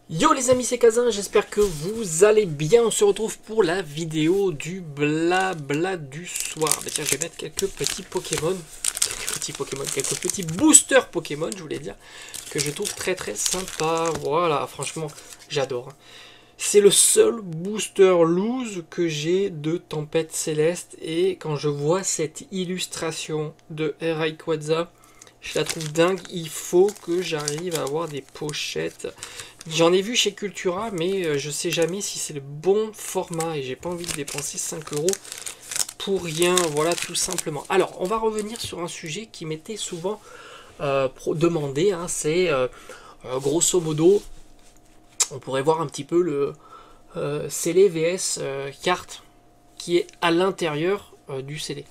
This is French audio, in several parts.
Yo les amis, c'est Kazin, j'espère que vous allez bien. On se retrouve pour la vidéo du blabla du soir. Bah tiens, je vais mettre quelques petits Pokémon. Quelques petits boosters Pokémon, je voulais dire, que je trouve très très sympa. Voilà, franchement, j'adore. C'est le seul booster loose que j'ai de Tempête Céleste. Et quand je vois cette illustration de Rayquaza, je la trouve dingue. Il faut que j'arrive à avoir des pochettes. J'en ai vu chez Cultura, mais je sais jamais si c'est le bon format. Et j'ai pas envie de dépenser 5 euros pour rien. Voilà, tout simplement. Alors, on va revenir sur un sujet qui m'était souvent demandé. Hein, c'est grosso modo, on pourrait voir un petit peu le scellé vs carte qui est à l'intérieur du scellé.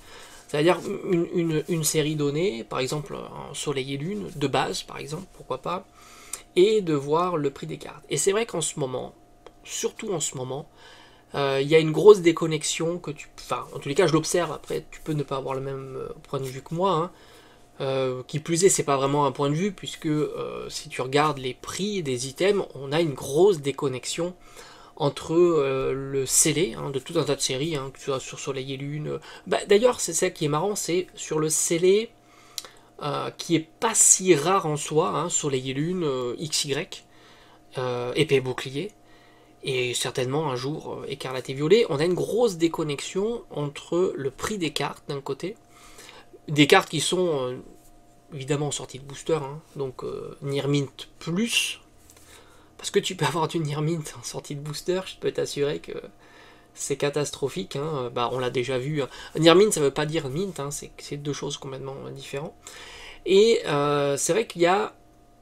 C'est-à-dire une série donnée, par exemple un Soleil et Lune, de base par exemple, pourquoi pas, et de voir le prix des cartes. Et c'est vrai qu'en ce moment, surtout en ce moment, il y a une grosse déconnexion que tu... Enfin, en tous les cas, je l'observe, après, tu peux ne pas avoir le même point de vue que moi, hein. Qui plus est, c'est pas vraiment un point de vue, puisque si tu regardes les prix des items, on a une grosse déconnexion entre le scellé hein, de tout un tas de séries, hein, que ce soit sur Soleil et Lune. Bah, d'ailleurs, c'est ça qui est marrant, c'est sur le scellé qui est pas si rare en soi, hein, Soleil et Lune, XY, épée et bouclier, et certainement un jour écarlate et violet, on a une grosse déconnexion entre le prix des cartes d'un côté, des cartes qui sont évidemment sorties de booster, hein, donc Nirmint plus, parce que tu peux avoir du Nirmint en sortie de booster, je peux t'assurer que c'est catastrophique, hein. Bah, on l'a déjà vu. Hein. Nirmint, ça veut pas dire mint, hein, c'est deux choses complètement différentes. Et c'est vrai qu'il y a,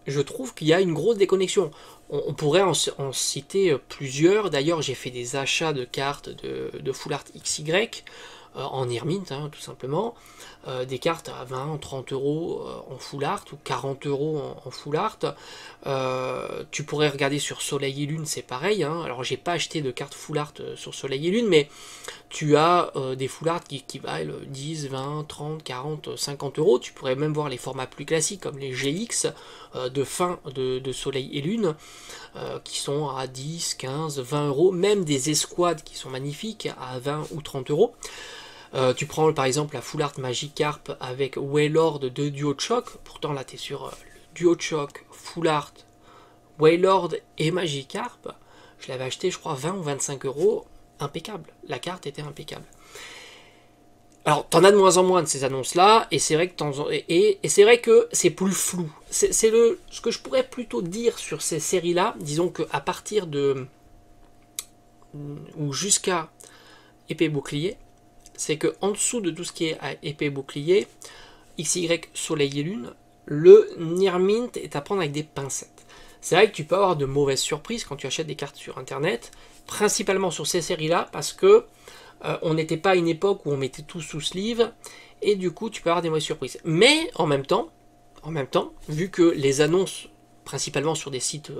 je trouve qu'il y a une grosse déconnexion. On pourrait en citer plusieurs. D'ailleurs, j'ai fait des achats de cartes de Full Art XY en Nirmint, hein, tout simplement. Des cartes à 20, 30 euros en Full Art ou 40 euros en Full Art. Tu pourrais regarder sur Soleil et Lune, c'est pareil. Hein. Alors, j'ai pas acheté de cartes Full Art sur Soleil et Lune, mais tu as des Full Art qui valent 10, 20, 30, 40, 50 euros. Tu pourrais même voir les formats plus classiques comme les GX de fin de Soleil et Lune qui sont à 10, 15, 20 euros. Même des escouades qui sont magnifiques à 20 ou 30 euros. Tu prends par exemple la Full Art Magikarp avec Wailord de Duo Choc. Pourtant là tu es sur le Duo Choc, Full Art, Wailord et Magikarp. Je l'avais acheté je crois 20 ou 25 euros. Impeccable. La carte était impeccable. Alors, t'en as de moins en moins de ces annonces-là, et c'est vrai que c'est vrai que c'est plus flou. C'est ce que je pourrais plutôt dire sur ces séries-là. Disons qu'à partir de ou jusqu'à épée bouclier, c'est que en dessous de tout ce qui est à épée bouclier, XY Soleil et Lune, le Nirmint est à prendre avec des pincettes. C'est vrai que tu peux avoir de mauvaises surprises quand tu achètes des cartes sur internet, principalement sur ces séries-là, parce que on n'était pas à une époque où on mettait tout sous sleeve, et du coup tu peux avoir des mauvaises surprises. Mais en même temps, vu que les annonces, principalement sur des sites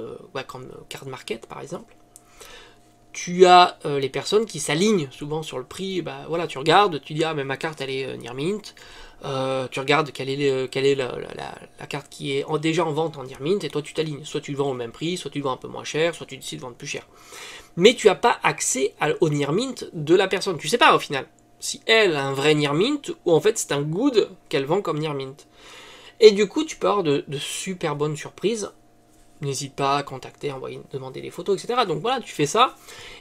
comme Card Market par exemple, tu as les personnes qui s'alignent souvent sur le prix. Bah voilà, tu regardes, tu dis ah mais ma carte elle est Nirmint. Tu regardes quelle est la carte qui est déjà en vente en Nirmint et toi tu t'alignes. Soit tu le vends au même prix, soit tu le vends un peu moins cher, soit tu décides de vendre plus cher. Mais tu n'as pas accès au Nirmint de la personne. Tu sais pas au final si elle a un vrai Nirmint ou en fait c'est un good qu'elle vend comme Nirmint. Et du coup tu peux avoir de super bonnes surprises. N'hésite pas à contacter, envoyer, demander des photos, etc. Donc voilà, tu fais ça,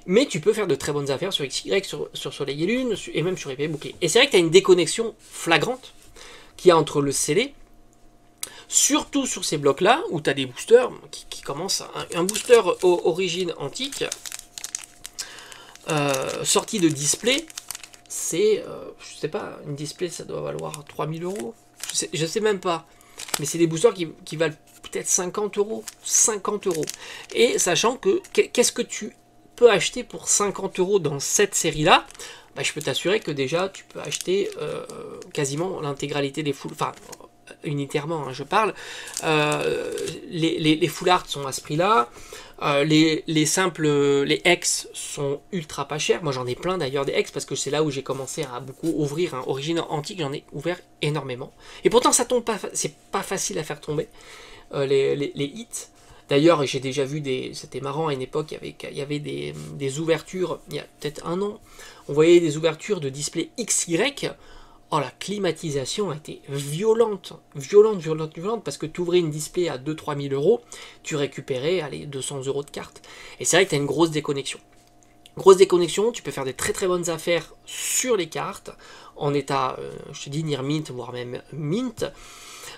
mais tu peux faire de très bonnes affaires sur XY, sur Soleil et Lune, et même sur épée bouclier. Et c'est vrai que tu as une déconnexion flagrante qu'il y a entre le scellé, surtout sur ces blocs-là, où tu as des boosters qui commencent. Un booster origine antique, sorti de display, c'est, je sais pas, une display ça doit valoir 3000 euros. Je sais même pas. Mais c'est des boosters qui valent peut-être 50 euros. 50 euros. Et sachant que, qu'est-ce que tu peux acheter pour 50 euros dans cette série-là? Bah, je peux t'assurer que déjà, tu peux acheter quasiment l'intégralité des full... Enfin, unitairement, hein, je parle. Les full art sont à ce prix-là. Les simples, les ex sont ultra pas chers. Moi j'en ai plein d'ailleurs des ex parce que c'est là où j'ai commencé à beaucoup ouvrir. Hein. Origine antique, j'en ai ouvert énormément. Et pourtant ça tombe pas, c'est pas facile à faire tomber les hits. D'ailleurs, j'ai déjà vu c'était marrant à une époque, il y avait des ouvertures, il y a peut-être un an, on voyait des ouvertures de display XY. Oh, la climatisation a été violente, parce que tu ouvrais une display à 2-3 000 euros, tu récupérais, allez, 200 euros de carte. Et c'est vrai que tu as une grosse déconnexion. Grosse déconnexion, tu peux faire des très très bonnes affaires sur les cartes, en état, je te dis, near mint, voire même mint,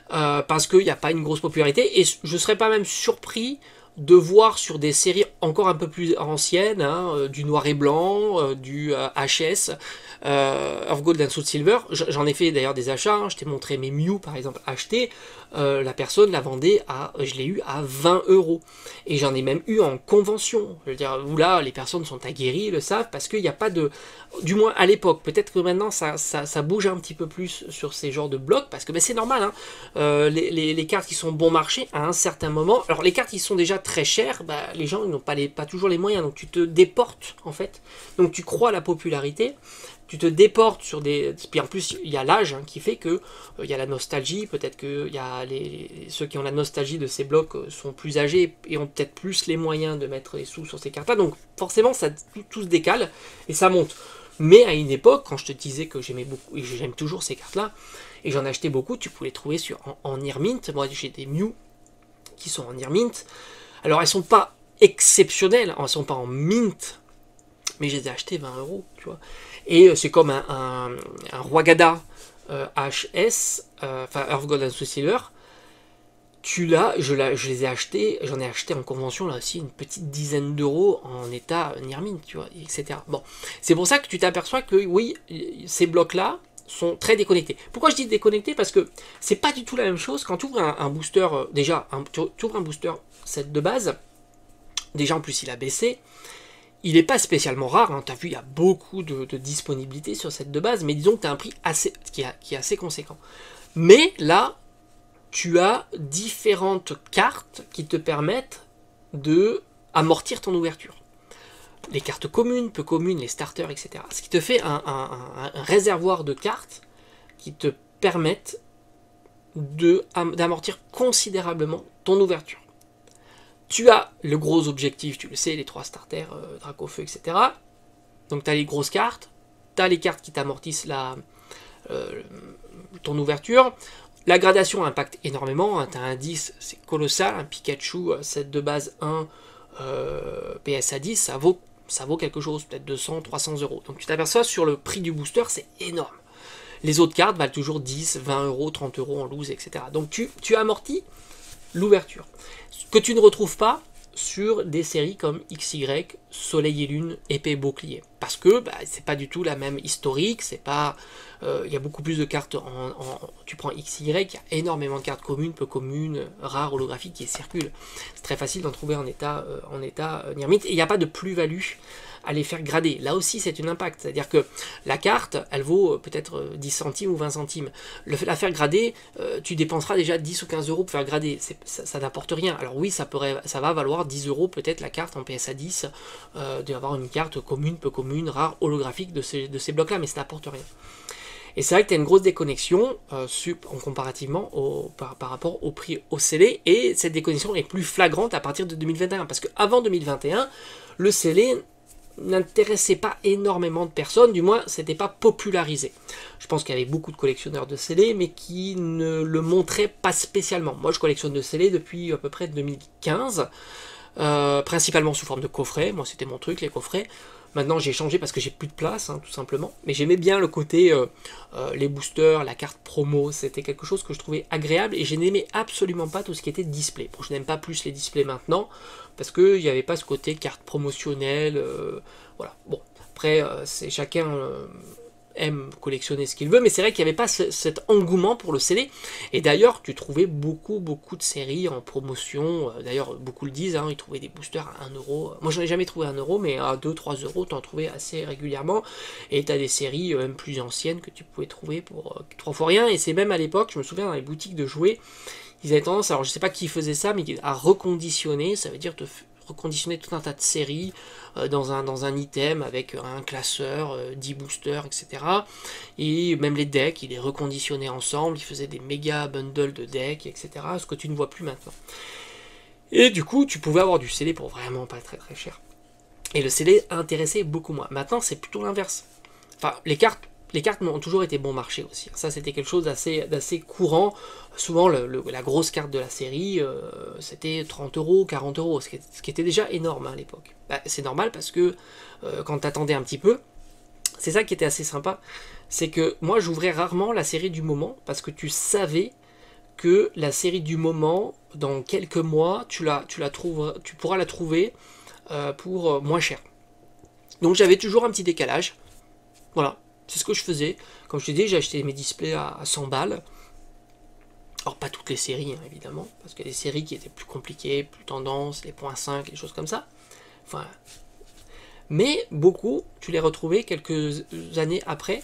parce qu'il n'y a pas une grosse popularité, et je ne serais pas même surpris de voir sur des séries encore un peu plus anciennes, hein, du noir et blanc, du HS, Earth Gold and Soul Silver, j'en ai fait d'ailleurs des achats, hein, je t'ai montré mes Mew par exemple achetés, la personne la vendait je l'ai eu à 20 euros, et j'en ai même eu en convention, je veux dire, où là les personnes sont aguerries, le savent, parce qu'il n'y a pas de, du moins à l'époque, peut-être que maintenant ça bouge un petit peu plus sur ces genres de blocs, parce que ben, c'est normal, hein, les cartes qui sont bon marché à un certain moment, alors les cartes qui sont déjà très chères, bah, les gens n'ont pas toujours les moyens, donc tu te déportes en fait, donc tu crois à la popularité, tu te déportes sur des... Puis en plus, il y a l'âge, hein, qui fait que il y a la nostalgie, peut-être que il y a ceux qui ont la nostalgie de ces blocs sont plus âgés et ont peut-être plus les moyens de mettre les sous sur ces cartes-là, donc forcément, tout se décale et ça monte. Mais à une époque, quand je te disais que j'aimais beaucoup, et j'aime toujours ces cartes-là, et j'en achetais beaucoup, tu pouvais les trouver en Near Mint. Moi, j'ai des Mew qui sont en Near Mint. Alors, elles sont pas exceptionnelles, elles sont pas en Mint, mais je les ai achetées 20 euros, tu vois. Et c'est comme un Rwagada HS, enfin Earth Gold and Soul Silver. Je les ai achetés, j'en ai acheté en convention là aussi une petite dizaine d'euros en état near mint, tu vois, etc. Bon, c'est pour ça que tu t'aperçois que oui, ces blocs-là sont très déconnectés. Pourquoi je dis déconnectés? Parce que c'est pas du tout la même chose quand tu ouvres un booster, déjà, tu ouvres un booster set de base, déjà en plus il a baissé. Il n'est pas spécialement rare, hein. Tu as vu, il y a beaucoup de disponibilité sur cette de base, mais disons que tu as un prix qui est assez conséquent. Mais là, tu as différentes cartes qui te permettent de amortir ton ouverture. Les cartes communes, peu communes, les starters, etc. Ce qui te fait un réservoir de cartes qui te permettent d'amortir considérablement ton ouverture. Tu as le gros objectif, tu le sais, les 3 starters, Dracofeu, etc. Donc tu as les grosses cartes, tu as les cartes qui t'amortissent ton ouverture. La gradation impacte énormément, hein. Tu as un 10, c'est colossal, un Pikachu, set de base 1, PSA 10, ça vaut quelque chose, peut-être 200, 300 euros. Donc tu t'aperçois sur le prix du booster, c'est énorme. Les autres cartes valent toujours 10, 20 euros, 30 euros en loose, etc. Donc tu amortis l'ouverture. Ce que tu ne retrouves pas sur des séries comme XY, Soleil et Lune, Épée Bouclier. Parce que bah, c'est pas du tout la même historique, c'est pas... Il y a beaucoup plus de cartes tu prends XY, il y a énormément de cartes communes, peu communes, rares, holographiques qui circulent. C'est très facile d'en trouver en état near mint, et il n'y a pas de plus-value à les faire grader. Là aussi, c'est un impact. C'est-à-dire que la carte, elle vaut peut-être 10 centimes ou 20 centimes. La faire grader, tu dépenseras déjà 10 ou 15 euros pour faire grader. Ça n'apporte rien. Alors oui, ça va valoir 10 euros peut-être la carte en PSA 10, d'avoir une carte commune, peu commune, rare, holographique de ces blocs-là, mais ça n'apporte rien. Et c'est vrai que tu as une grosse déconnexion comparativement par rapport au prix au scellé, et cette déconnexion est plus flagrante à partir de 2021, parce qu'avant 2021, le scellé n'intéressait pas énormément de personnes, du moins c'était pas popularisé. Je pense qu'il y avait beaucoup de collectionneurs de scellés, mais qui ne le montraient pas spécialement. Moi je collectionne de scellés depuis à peu près 2015, principalement sous forme de coffret. Moi c'était mon truc, les coffrets. Maintenant j'ai changé parce que j'ai plus de place, hein, tout simplement. Mais j'aimais bien le côté, les boosters, la carte promo, c'était quelque chose que je trouvais agréable, et je n'aimais absolument pas tout ce qui était display. Bon, je n'aime pas plus les displays maintenant, parce qu'il n'y avait pas ce côté carte promotionnelle, voilà. Bon, après, chacun aime collectionner ce qu'il veut, mais c'est vrai qu'il n'y avait pas cet engouement pour le scellé. Et d'ailleurs, tu trouvais beaucoup de séries en promotion. D'ailleurs, beaucoup le disent, hein, ils trouvaient des boosters à 1 euro. Moi, j'en ai jamais trouvé à 1 euro, mais à 2-3 euros, tu en trouvais assez régulièrement. Et tu as des séries même plus anciennes que tu pouvais trouver pour 3 fois rien. Et c'est même à l'époque, je me souviens, dans les boutiques de jouets, ils avaient tendance, alors je sais pas qui faisait ça, mais à reconditionner. Ça veut dire te reconditionner tout un tas de séries dans un item avec un classeur, 10 boosters, etc. Et même les decks, ils les reconditionnaient ensemble, ils faisaient des méga bundles de decks, etc. Ce que tu ne vois plus maintenant. Et du coup, tu pouvais avoir du scellé pour vraiment pas très très cher. Et le scellé intéressait beaucoup moins. Maintenant, c'est plutôt l'inverse. Enfin, les cartes ont toujours été bon marché aussi. Ça, c'était quelque chose d'assez courant. Souvent, la grosse carte de la série, c'était 30 euros, 40 euros, ce qui était déjà énorme à l'époque. Bah, c'est normal parce que quand t'attendais un petit peu, c'est ça qui était assez sympa. C'est que moi, j'ouvrais rarement la série du moment parce que tu savais que la série du moment, dans quelques mois, tu pourras la trouver pour moins cher. Donc j'avais toujours un petit décalage. Voilà, c'est ce que je faisais. Comme je t'ai dit, j'ai acheté mes displays à 100 balles. Alors pas toutes les séries, hein, évidemment, parce qu'il y a des séries qui étaient plus compliquées, plus tendance, les points 5, les choses comme ça. Enfin, mais beaucoup, tu les retrouvais quelques années après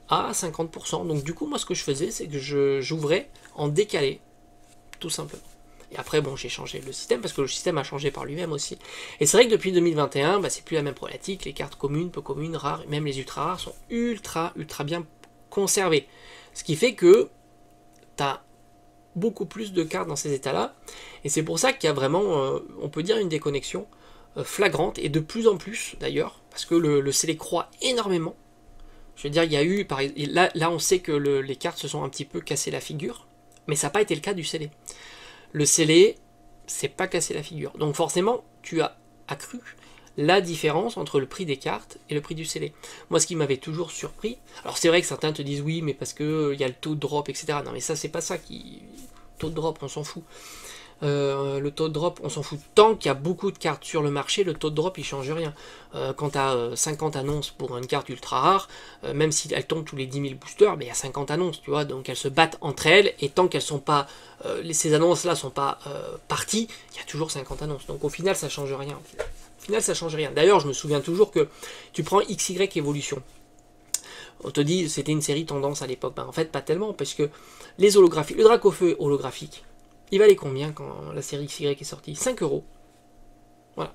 à 50%. Donc du coup, moi ce que je faisais, c'est que j'ouvrais en décalé, tout simplement. Et après, bon, j'ai changé le système, parce que le système a changé par lui-même aussi. Et c'est vrai que depuis 2021, bah, c'est plus la même problématique. Les cartes communes, peu communes, rares, même les ultra rares sont ultra bien conservées. Ce qui fait que tu as beaucoup plus de cartes dans ces états-là. Et c'est pour ça qu'il y a vraiment, on peut dire, une déconnexion flagrante, et de plus en plus d'ailleurs, parce que le scellé croît énormément. Je veux dire, il y a eu, là on sait que les cartes se sont un petit peu cassé la figure, mais ça n'a pas été le cas du scellé. Le scellé, c'est pas cassé la figure. Donc forcément, tu as accru la différence entre le prix des cartes et le prix du scellé. Moi, ce qui m'avait toujours surpris, alors c'est vrai que certains te disent oui, mais parce que il y a le taux de drop, etc. Non, mais ça, c'est pas ça qui... Taux de drop, on s'en fout. Le taux de drop, on s'en fout. Tant qu'il y a beaucoup de cartes sur le marché, le taux de drop, il change rien. Quand tu as 50 annonces pour une carte ultra rare, même si elle tombe tous les 10 000 boosters, il y a 50 annonces, tu vois, donc elles se battent entre elles, et tant qu'elles sont pas, ces annonces-là sont pas parties, il y a toujours 50 annonces. Donc au final, ça change rien. Au final, ça change rien. D'ailleurs, je me souviens toujours que tu prends XY Evolution. On te dit, c'était une série tendance à l'époque. En fait, pas tellement, parce que les holographiques, le Dracofeu holographique, il valait combien quand la série XY est sortie? 5 euros. Voilà.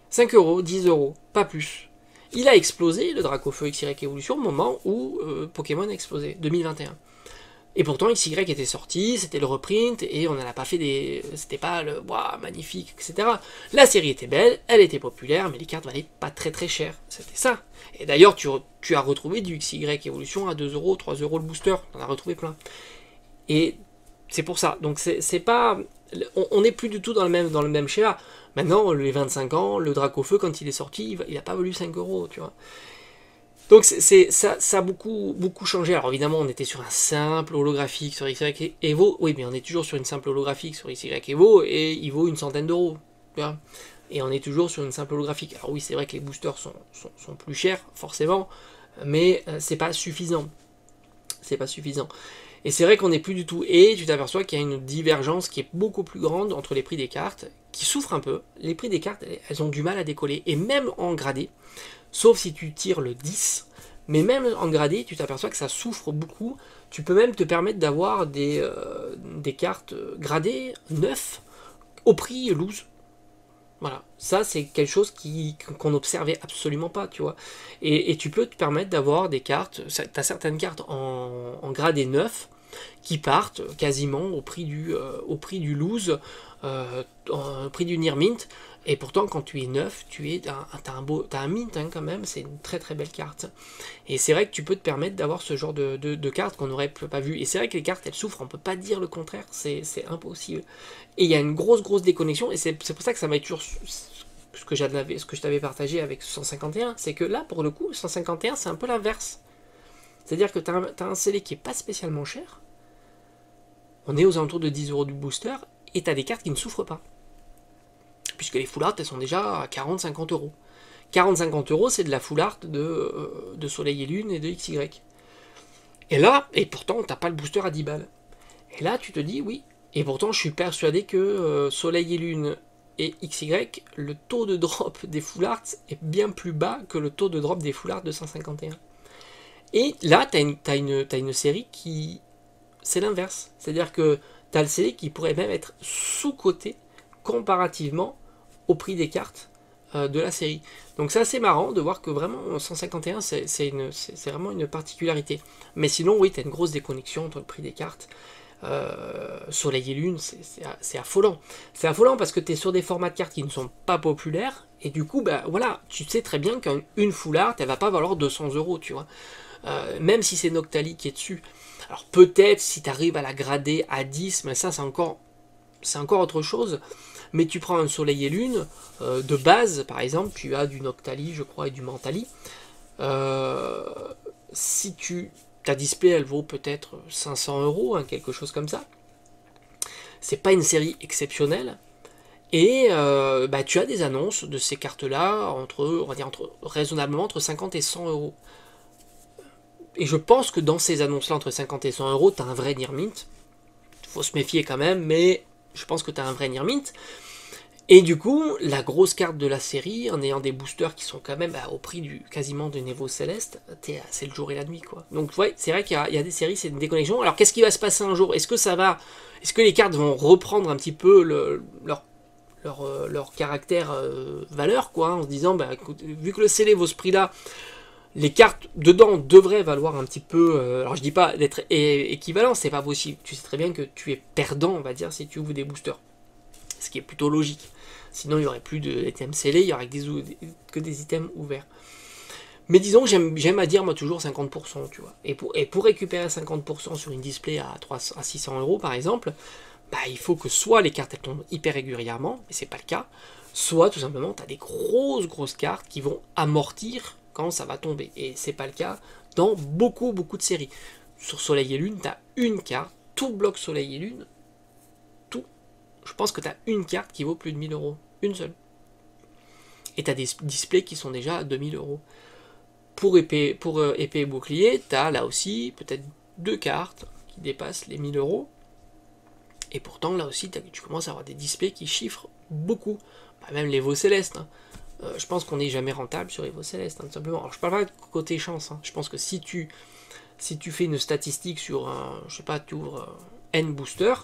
5 euros, 10 euros, pas plus. Il a explosé, le Dracofeu XY Evolution, au moment où Pokémon a explosé, 2021. Et pourtant, XY était sorti, c'était le reprint, et on n'en a pas fait des... C'était pas le... Waouh, magnifique, etc. La série était belle, elle était populaire, mais les cartes valaient pas très très cher. C'était ça. Et d'ailleurs, tu as retrouvé du XY Evolution à 2 euros, 3 euros le booster. On en a retrouvé plein. Et c'est pour ça. Donc c'est pas... On n'est plus du tout dans le même schéma. Maintenant, les 25 ans, le Dracofeu, quand il est sorti, il n'a pas valu 5 euros, tu vois. Donc ça a beaucoup changé. Alors évidemment, on était sur un simple holographique sur XY Evo. Oui, mais on est toujours sur une simple holographique sur XY Evo, et il vaut une centaine d'euros. Et on est toujours sur une simple holographique. Alors oui, c'est vrai que les boosters sont plus chers, forcément, mais c'est pas suffisant. C'est pas suffisant. Et c'est vrai qu'on n'est plus du tout. Et tu t'aperçois qu'il y a une divergence qui est beaucoup plus grande entre les prix des cartes, qui souffrent un peu. Les prix des cartes, elles ont du mal à décoller. Et même en gradé, sauf si tu tires le 10, mais même en gradé, tu t'aperçois que ça souffre beaucoup. Tu peux même te permettre d'avoir des cartes gradées 9 au prix loose. Voilà, ça c'est quelque chose qu'on n'observait absolument pas, tu vois. Et tu peux te permettre d'avoir des cartes, tu as certaines cartes en gradé 9 qui partent quasiment au prix du loose, au prix du near mint, et pourtant quand tu es neuf, t'as un mint hein, quand même, c'est une très très belle carte. Et c'est vrai que tu peux te permettre d'avoir ce genre de cartes qu'on n'aurait pas vu. Et c'est vrai que les cartes elles souffrent, on peut pas dire le contraire, c'est impossible. Et il y a une grosse déconnexion, et c'est pour ça que ça m'a toujours... Ce que je t'avais partagé avec 151, c'est que là pour le coup, 151 c'est un peu l'inverse. C'est-à-dire que tu as un scellé qui est pas spécialement cher, on est aux alentours de 10 euros du booster, et tu as des cartes qui ne souffrent pas. Puisque les full art, elles sont déjà à 40-50 euros. 40-50 euros, c'est de la full art de Soleil et Lune et de XY. Et là, et pourtant, t'as pas le booster à 10 balles. Et là, tu te dis, oui. Et pourtant, je suis persuadé que Soleil et Lune et XY, le taux de drop des full art est bien plus bas que le taux de drop des full art de 151. Et là, t'as une série qui... C'est l'inverse. C'est-à-dire que t'as le scellé qui pourrait même être sous-coté comparativement au prix des cartes de la série. Donc c'est assez marrant de voir que vraiment 151 c'est vraiment une particularité. Mais sinon oui, tu as une grosse déconnexion entre le prix des cartes Soleil et Lune, c'est affolant. C'est affolant parce que tu es sur des formats de cartes qui ne sont pas populaires, et du coup, bah, voilà, tu sais très bien qu'une full art, elle va pas valoir 200 €, tu vois. Même si c'est Noctali qui est dessus. Alors peut-être si tu arrives à la grader à 10, mais ça c'est encore autre chose. Mais tu prends un Soleil et Lune, de base par exemple, tu as du Noctali je crois et du Mentali. Si ta display elle vaut peut-être 500 €, hein, quelque chose comme ça. C'est pas une série exceptionnelle. Et bah, tu as des annonces de ces cartes-là on va dire raisonnablement entre 50 et 100 €. Et je pense que dans ces annonces-là, entre 50 et 100 €, tu as un vrai Nirmint. Il faut se méfier quand même, mais je pense que tu as un vrai Nirmint. Et du coup, la grosse carte de la série, en ayant des boosters qui sont quand même au prix quasiment de Névo Céleste, c'est le jour et la nuit, quoi. Donc ouais, c'est vrai qu'il y a des séries, c'est une déconnexion. Alors qu'est-ce qui va se passer un jour? Est-ce que les cartes vont reprendre un petit peu leur caractère valeur, quoi, en se disant, bah, écoute, vu que le scellé vaut ce prix-là, les cartes dedans devraient valoir un petit peu, alors je dis pas d'être équivalent, c'est pas possible, tu sais très bien que tu es perdant, on va dire, si tu ouvres des boosters, ce qui est plutôt logique, sinon il n'y aurait plus d'items scellés, il y aurait que des items ouverts. Mais disons que j'aime à dire moi toujours 50%, tu vois, et pour récupérer 50% sur une display à 600 € par exemple, bah, il faut que soit les cartes elles tombent hyper régulièrement, mais c'est pas le cas, soit tout simplement tu as des grosses cartes qui vont amortir quand ça va tomber. Et c'est pas le cas dans beaucoup de séries. Sur Soleil et Lune, tu as une carte, tout bloc Soleil et Lune, tout. Je pense que tu as une carte qui vaut plus de 1000 €. Une seule. Et tu as des displays qui sont déjà à 2000 €. Pour épée et bouclier, tu as là aussi peut-être 2 cartes qui dépassent les 1000 €. Et pourtant, là aussi, tu commences à avoir des displays qui chiffrent beaucoup. Bah, même les veaux célestes. Hein. Je pense qu'on n'est jamais rentable sur Evo Céleste, hein, tout simplement. Alors je parle pas de côté chance, hein. Je pense que si tu fais une statistique sur je sais pas, tu ouvres N booster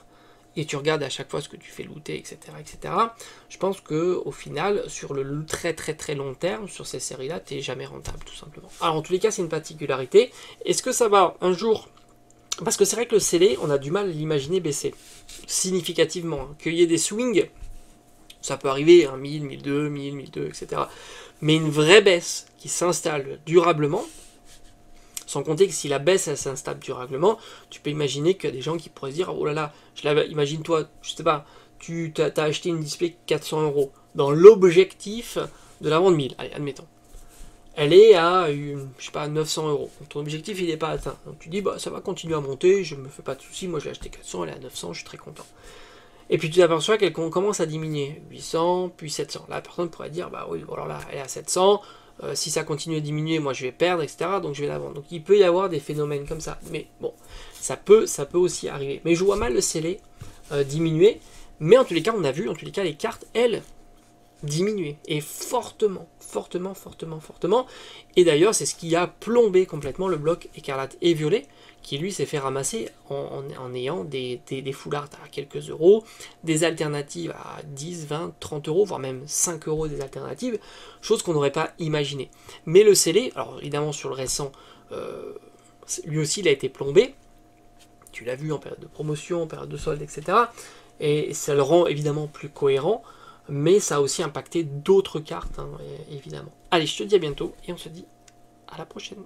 et tu regardes à chaque fois ce que tu fais looter, etc., je pense que au final, sur le très long terme, sur ces séries-là, tu n'es jamais rentable, tout simplement. Alors en tous les cas, c'est une particularité. Est-ce que ça va un jour... Parce que c'est vrai que le scellé, on a du mal à l'imaginer baisser significativement, hein. Qu'il y ait des swings, ça peut arriver, hein, 1000, 1002, 1000, 1002, etc. Mais une vraie baisse qui s'installe durablement, sans compter que si la baisse elle s'installe durablement, tu peux imaginer qu'il y a des gens qui pourraient se dire, oh là là, imagine-toi, je sais pas, tu as acheté une display 400 €, dans l'objectif de la vendre 1000, allez, admettons. Elle est à, je sais pas, 900 €. Donc ton objectif il n'est pas atteint. Donc tu dis, bah ça va continuer à monter, je me fais pas de soucis, moi j'ai acheté 400, elle est à 900, je suis très content. Et puis tu t'aperçois qu'elle commence à diminuer, 800, puis 700. Là, la personne pourrait dire, bah oui, bon alors là, elle est à 700, si ça continue à diminuer, moi je vais perdre, etc., donc je vais la vendre. Donc il peut y avoir des phénomènes comme ça, mais bon, ça peut aussi arriver. Mais je vois mal le scellé diminuer, mais en tous les cas, on a vu, en tous les cas, les cartes, elles, diminuer, et fortement. Et d'ailleurs, c'est ce qui a plombé complètement le bloc écarlate et violet, qui lui s'est fait ramasser en ayant des full art à quelques euros, des alternatives à 10, 20, 30 €, voire même 5 € des alternatives, chose qu'on n'aurait pas imaginé. Mais le scellé, alors évidemment sur le récent, lui aussi il a été plombé, tu l'as vu en période de promotion, en période de solde, etc. Et ça le rend évidemment plus cohérent, mais ça a aussi impacté d'autres cartes, hein, évidemment. Allez, je te dis à bientôt, et on se dit à la prochaine.